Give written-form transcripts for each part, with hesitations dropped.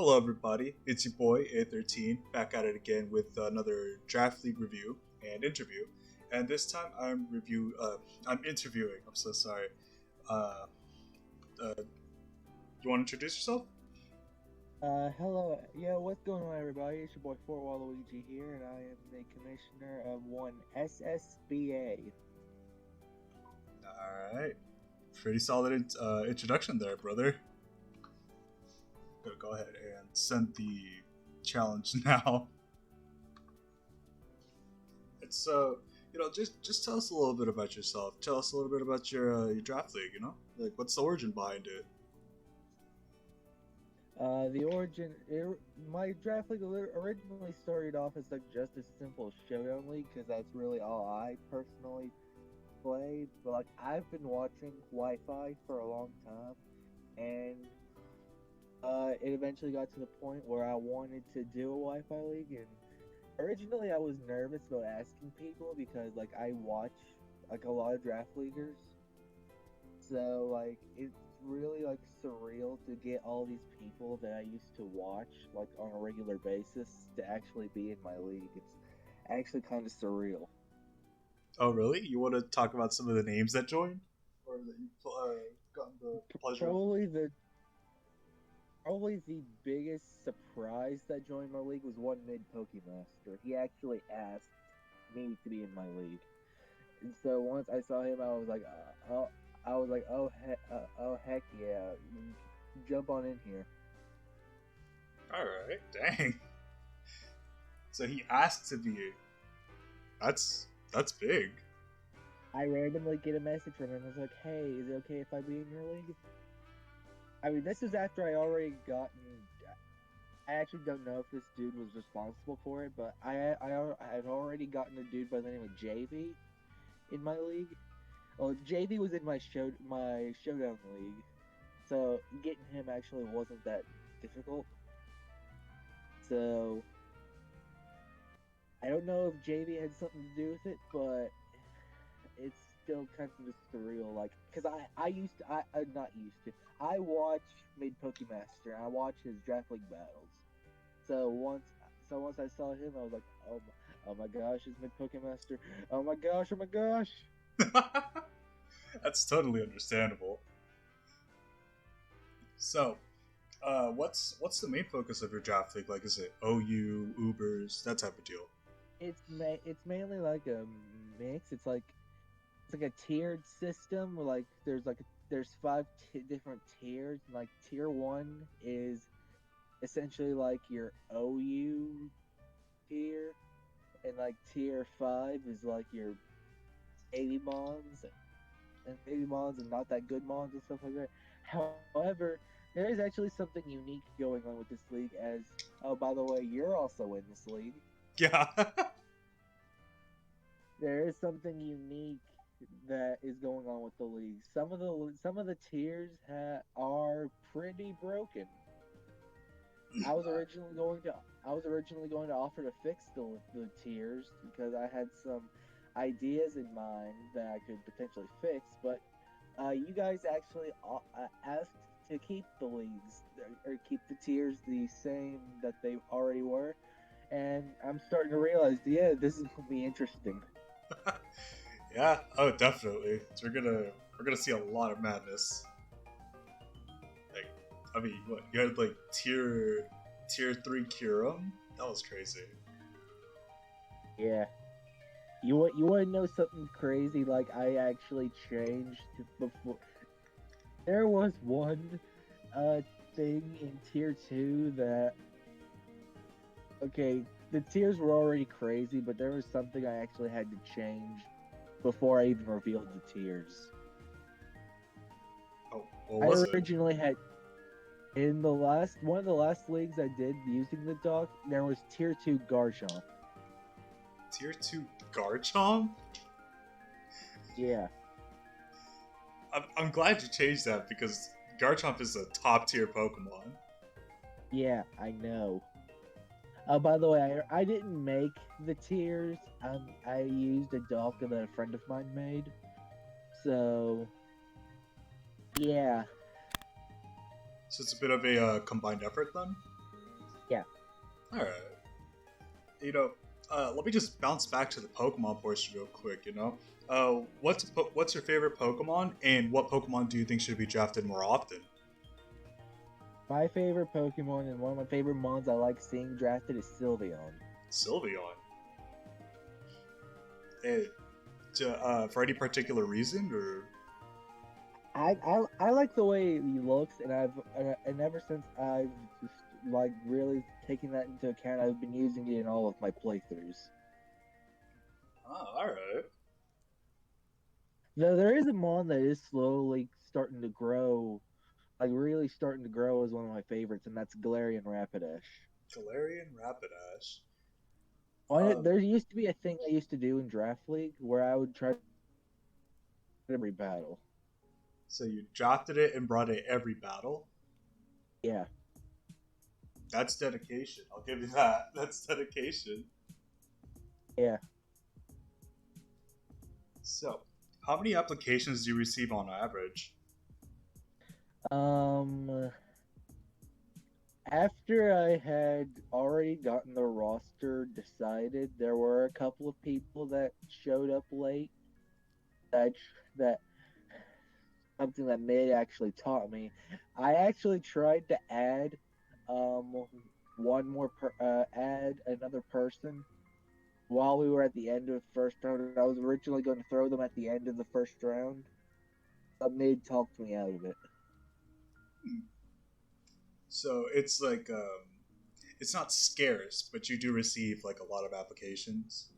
Hello, everybody. It's your boy A13 back at it again with another draft league review and interview. And this time I'm interviewing. I'm so sorry. Uh, you want to introduce yourself? Hello. Yeah, what's going on, everybody? It's your boy Fort Waluigi here, and I am the commissioner of one SSBA. All right. Pretty solid introduction there, brother. Gonna go ahead and send the challenge now. It's just tell us a little bit about yourself. Tell us a little bit about your draft league. Like what's the origin behind it? The my draft league originally started off as like just a simple showdown league because that's really all I personally played. But like I've been watching Wi-Fi for a long time, and it eventually got to the point where I wanted to do a Wi-Fi league. And originally I was nervous about asking people because like I watch like a lot of draft leaguers. So like it's really like surreal to get all these people that I used to watch like on a regular basis to actually be in my league. It's actually kind of surreal. Oh, really? You want to talk about some of the names that joined, or that you gotten the pleasure of? Probably the biggest surprise that joined my league was one mid Pokemaster. He actually asked me to be in my league. And so once I saw him, oh heck yeah, jump on in here. All right, dang. So he asked to be. That's big. I randomly get a message from him. I was like, "Hey, is it okay if I be in your league?" I mean, this is after I already gotten. I actually don't know if this dude was responsible for it, but I had already gotten a dude by the name of JV in my league. Well, JV was in my showdown league, so getting him actually wasn't that difficult. So I don't know if JV had something to do with it, but it's still kind of surreal. Like, cause I used to I not used to I watch made Pokemaster. I watch his draft league battles. So once I saw him, I was like, oh my gosh, it's mid Pokemaster. Oh my gosh. That's totally understandable. So, what's the main focus of your draft league? Like, is it OU, Ubers, that type of deal? It's mainly like a mix. It's like a tiered system. Where like there's different tiers. Like tier one is essentially like your OU tier, and like tier five is like your baby mons and not that good mons and stuff like that. However, there is actually something unique going on with this league. As oh, by the way, you're also in this league. Yeah. There is something unique that is going on with the league. Some of the tiers are pretty broken. I was originally going to offer to fix the tiers because I had some ideas in mind that I could potentially fix, but you guys actually asked to keep the leagues or keep the tiers the same that they already were, and I'm starting to realize, yeah, this is gonna be interesting. Yeah. Oh, definitely. So we're gonna see a lot of madness. Like, I mean, what you had like tier three Kirum? That was crazy. Yeah. You want to know something crazy? Like I actually changed before. There was one thing in tier two that okay, the tiers were already crazy, but there was something I actually had to change before I even revealed the tiers. Oh, what I was it? originally had in the last one of the last leagues I did using the doc, there was tier two Garchomp. Tier two Garchomp? Yeah, I'm glad you changed that because Garchomp is a top tier Pokemon. yeah, I know. By the way, I didn't make the tiers. I used a doc that a friend of mine made. So yeah, So it's a bit of a combined effort then. Yeah. All right. You know, let me just bounce back to the Pokemon portion real quick. What's your favorite Pokemon, and what Pokemon do you think should be drafted more often? My favorite Pokemon and one of my favorite mons I like seeing drafted is Sylveon. Sylveon. Eh, for any particular reason, or I like the way he looks, and and ever since I've just like really taken that into account, I've been using it in all of my playthroughs. oh, all right. Though there is a mon that is slowly starting to grow, like really starting to grow, is one of my favorites, and that's Galarian Rapidash. Galarian Rapidash. There used to be a thing I used to do in Draft League where I would try to every battle. So you drafted it and brought it every battle. Yeah. That's dedication. I'll give you that. That's dedication. Yeah. So, how many applications do you receive on average? Um, After I had already gotten the roster decided, there were a couple of people that showed up late. That that something that Mid actually taught me. I actually tried to add um add another person while we were at the end of the first round. I was originally going to throw them at the end of the first round, but Mid talked me out of it. So it's like it's not scarce, but you do receive like a lot of applications,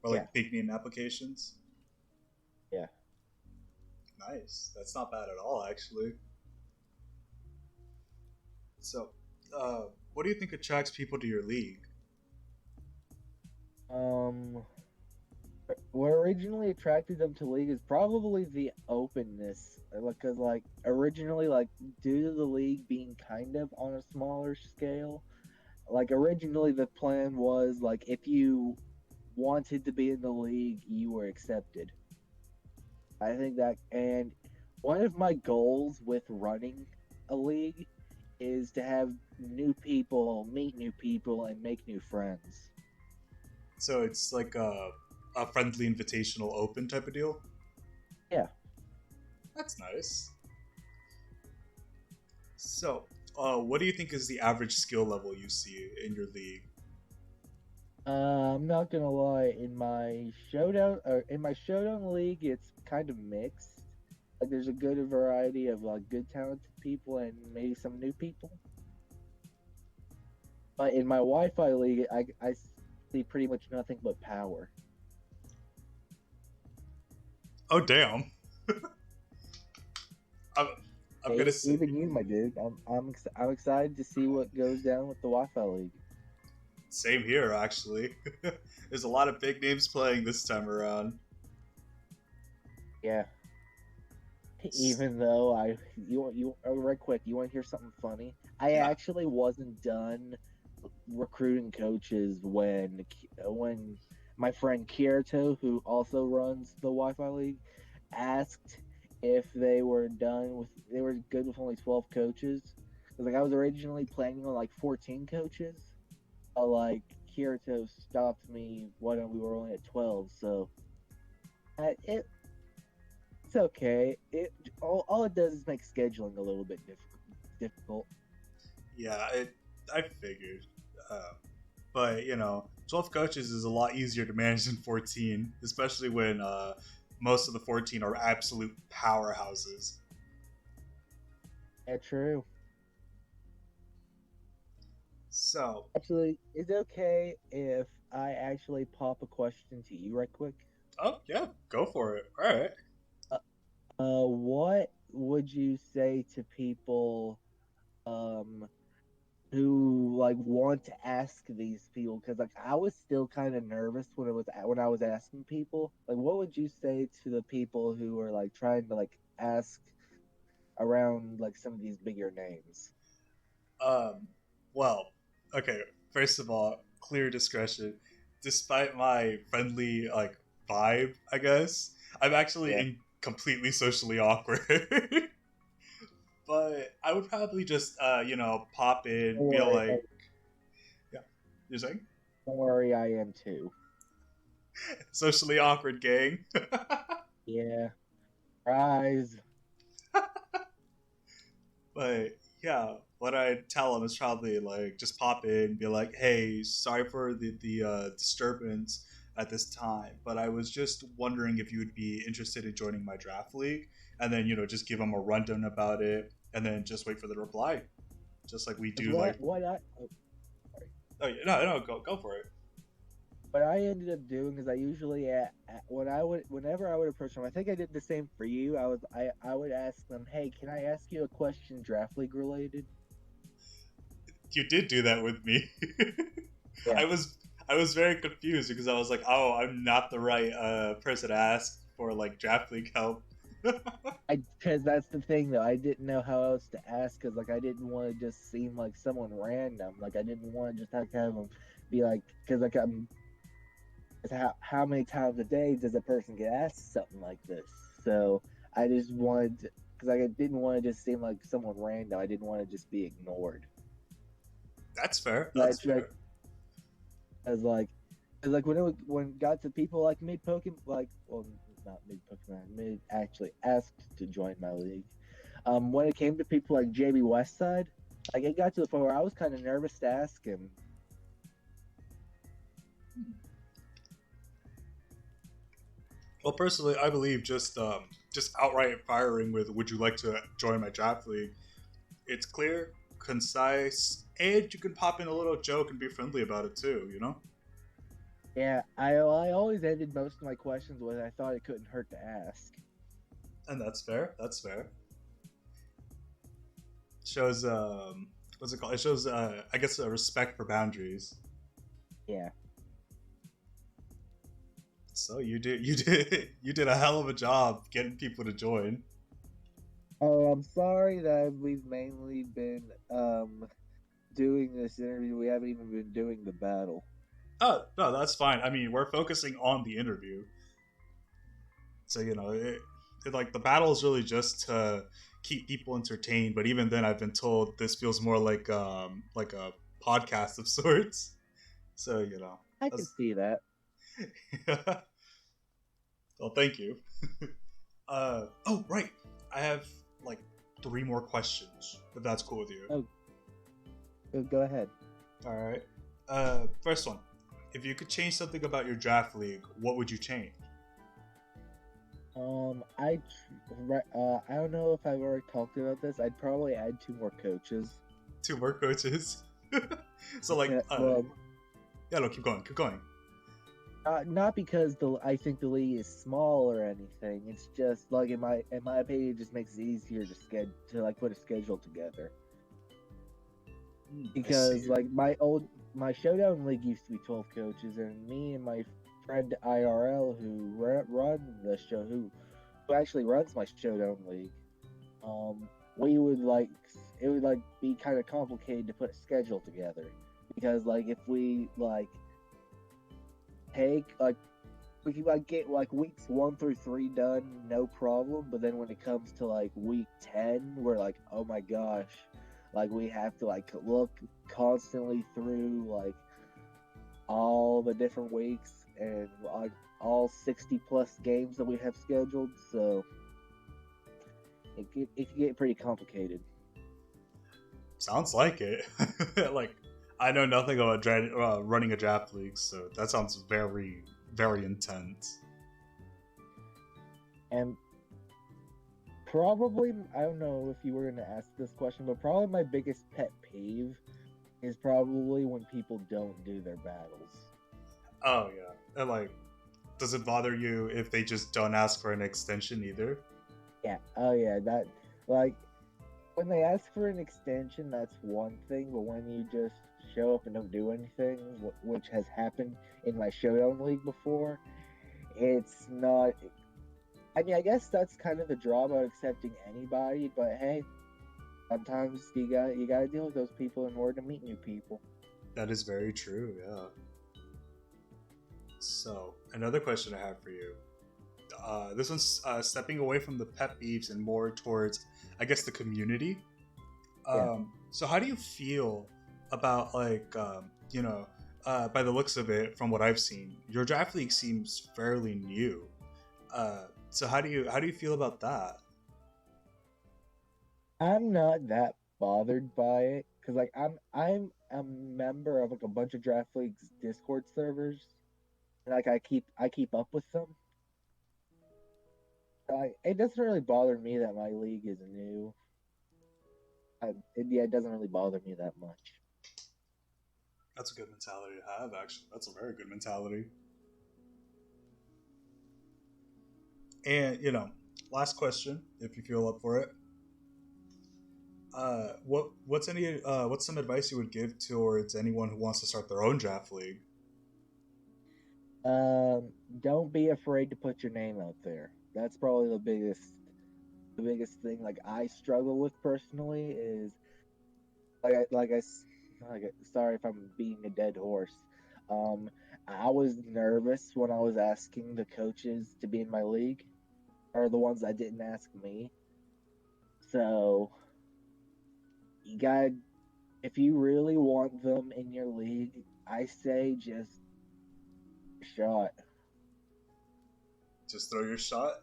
or Yeah, like big name applications. yeah. Nice. That's not bad at all, actually. So, what do you think attracts people to your league? Um, what originally attracted them to League is probably the openness, because like originally, like due to the league being kind of on a smaller scale, like originally the plan was like if you wanted to be in the league, you were accepted. I think that, and one of my goals with running a league is to have new people, meet new people, and make new friends. So it's like a friendly invitational open type of deal. Yeah. That's nice. So, what do you think is the average skill level you see in your league? I'm not gonna lie. In my showdown league, it's kind of mixed. Like, there's a good variety of like good talented people and maybe some new people. But in my Wi-Fi league, I see pretty much nothing but power. Oh damn! I'm, I'm gonna say Even you, my dude. I'm excited to see what goes down with the Wi-Fi league. same here actually. There's a lot of big names playing this time around. Yeah. Even though right quick, you want to hear something funny? I Yeah. actually wasn't done recruiting coaches when my friend Kierto, who also runs the Wi-Fi league, asked if they were good with only 12 coaches. 'Cause, like I was originally planning on like 14 coaches, but like Kierto stopped me when we were only at 12. So it it's okay. All it does is make scheduling a little bit difficult. Yeah, I figured. Uh, but 12 coaches is a lot easier to manage than 14, especially when most of the 14 are absolute powerhouses. Yeah, true. So, Actually, is it okay if I actually pop a question to you right quick? oh yeah, go for it. All right. Uh, what would you say to people um who like want to ask these people? Because like I was still kind of nervous when I was asking people. Like, what would you say to the people who are like trying to like ask around like some of these bigger names? Um, well, okay. First of all, clear discretion. Despite my friendly vibe, I guess I'm actually Yeah. completely socially awkward. But I would probably just pop in, Don't be worry. like, You're saying Don't worry, I am too. socially awkward gang. Yeah. Rise. But yeah, what I tell them is probably like just pop in, be like, "Hey, sorry for the disturbance at this time, but I was just wondering if you would be interested in joining my draft league." And then just give them a rundown about it, and then just wait for the reply, just like we Because do. Like, oh, sorry. oh yeah, no, go for it. What I ended up doing is I usually whenever I would approach them, I think I did the same for you. I would ask them, "Hey, can I ask you a question draft league related?" You did do that with me. Yeah. I was I was very confused because I was like, oh, I'm not the right person to ask for like draft league help. I because that's the thing though. I didn't know how else to ask because like I didn't want to just seem like someone random. Like I didn't want to just have them be like because like I'm. 'Cause how many times a day does a person get asked something like this? So I just wanted because I didn't want to just seem like someone random. I didn't want to just be ignored. That's fair. So I That's tried fair. as like as like when it got to people like mid Pokemon like well not mid Pokemon mid actually asked to join my league. When it came to people like JB Westside, like it got to the point where I was kind of nervous to ask him. Well, personally, I believe just outright firing with "Would you like to join my draft league?" It's clear, concise, and you can pop in a little joke and be friendly about it too. Yeah, I always ended most of my questions with I thought it couldn't hurt to ask. And that's fair. That's fair. Shows what's it called? It shows I guess a respect for boundaries. Yeah. So you did a hell of a job getting people to join. Oh, I'm sorry that we've mainly been doing this interview. We haven't even been doing the battle. Oh no, that's fine. I mean, we're focusing on the interview, so like the battle is really just to keep people entertained. But even then, I've been told this feels more like a podcast of sorts. So I can that's see that. well, thank you. Oh right, I have like three more questions. If that's cool with you. Oh, go ahead. All right. First one. If you could change something about your draft league, what would you change? I don't know if I've already talked about this. I'd probably add two more coaches. Two more coaches. So like, Well, yeah, no, keep going, keep going. not because I think the league is small or anything. It's just like in my opinion, it just makes it easier to like put a schedule together. I Because see. like my showdown league used to be 12 coaches, and me and my friend IRL who run the show who actually runs my showdown league, we would like it would like be kind of complicated to put a schedule together because like if we like take like we can like get like weeks 1 through 3 done no problem, but then when it comes to like week 10 we're like, oh my gosh, like we have to like look constantly through like all the different weeks and like all 60 plus games that we have scheduled, so it can get pretty complicated. Sounds like it. Like, I know nothing about running a draft league, so that sounds very, very intense. And probably, I don't know if you were going to ask this question, but probably my biggest pet peeve is probably when people don't do their battles. Oh yeah, and like, does it bother you if they just don't ask for an extension either? Yeah, oh yeah, that, like, when they ask for an extension, that's one thing, but when you just show up and don't do anything, which has happened in my Showdown League before, it's not. I mean, I guess that's kind of the draw about accepting anybody, but hey, sometimes you gotta deal with those people in order to meet new people. That is very true. Yeah. So another question I have for you. This one's stepping away from the pet peeves and more towards, I guess, the community. Yeah. So how do you feel about like by the looks of it, from what I've seen, your draft league seems fairly new. So how do you feel about that? I'm not that bothered by it because like I'm a member of like a bunch of draft leagues Discord servers. And, like I keep up with them. It doesn't really bother me that my league is new. Yeah, it doesn't really bother me that much. That's a good mentality to have. Actually, that's a very good mentality. And last question, if you feel up for it. What's some advice you would give towards anyone who wants to start their own draft league? Um, don't be afraid to put your name out there. That's probably the biggest thing. Like I struggle with personally is sorry if I'm beating a dead horse. Um, I was nervous when I was asking the coaches to be in my league, or the ones that didn't ask me. So you got if you really want them in your league, I say just shot. Just throw your shot.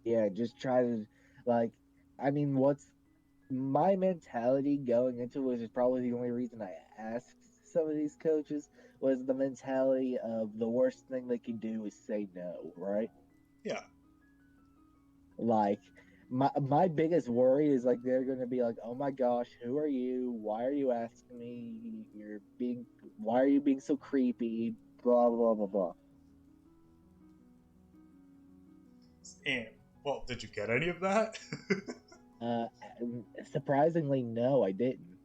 Yeah, just try to like. I mean, what's my mentality going into it is probably the only reason I asked some of these coaches was the mentality of the worst thing they can do is say no, right? Yeah, Like my biggest worry is like they're gonna be like, oh my gosh, who are you? Why are you asking me? Why are you being so creepy? Blah blah blah blah. and well, did you get any of that? Uh, Surprisingly, no, I didn't.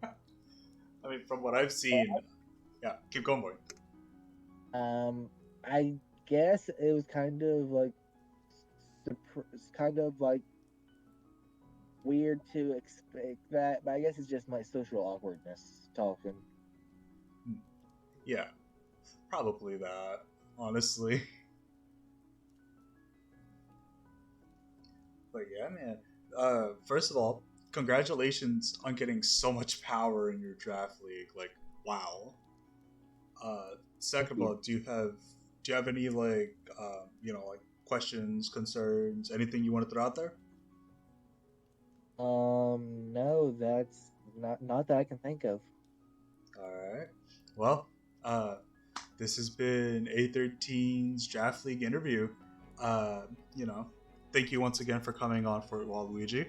I mean, from what I've seen, yeah. Keep going, boy. Um, I guess it was kind of like kind of like weird to expect that, but I guess it's just my social awkwardness talking. Yeah, probably that. Honestly, but yeah, man. First of all, congratulations on getting so much power in your draft league. Like, wow. Thank Second of you. all, do you have any like questions, concerns, anything you want to throw out there? No, that's not that I can think of. All right. Well, uh, this has been A13's draft league interview. Uh, you know, thank you once again for coming on Fort Waluigi.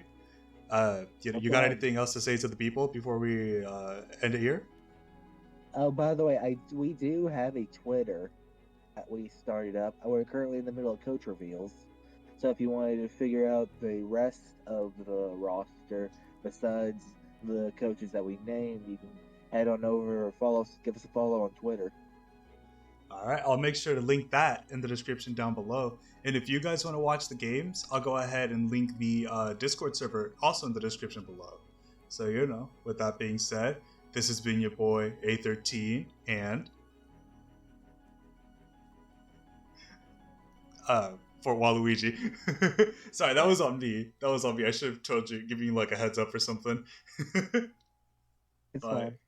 No You got problem. anything else to say to the people before we end it here? Oh, by the way, I we do have a Twitter that we started up. We're currently in the middle of coach reveals. So if you wanted to figure out the rest of the roster besides the coaches that we named, you can head on over or give us a follow on Twitter. All right, I'll make sure to link that in the description down below. And if you guys want to watch the games, I'll go ahead and link the Discord server also in the description below. So, with that being said, this has been your boy A13 and uh, Fort Waluigi. Sorry, that was on me. That was on me. I should have told you, giving you like a heads up or something. It's But fine.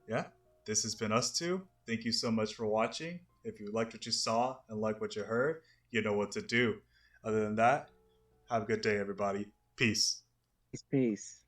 yeah, this has been us two. Thank you so much for watching. If you liked what you saw and liked what you heard, you know what to do. Other than that, have a good day, everybody. Peace. Peace.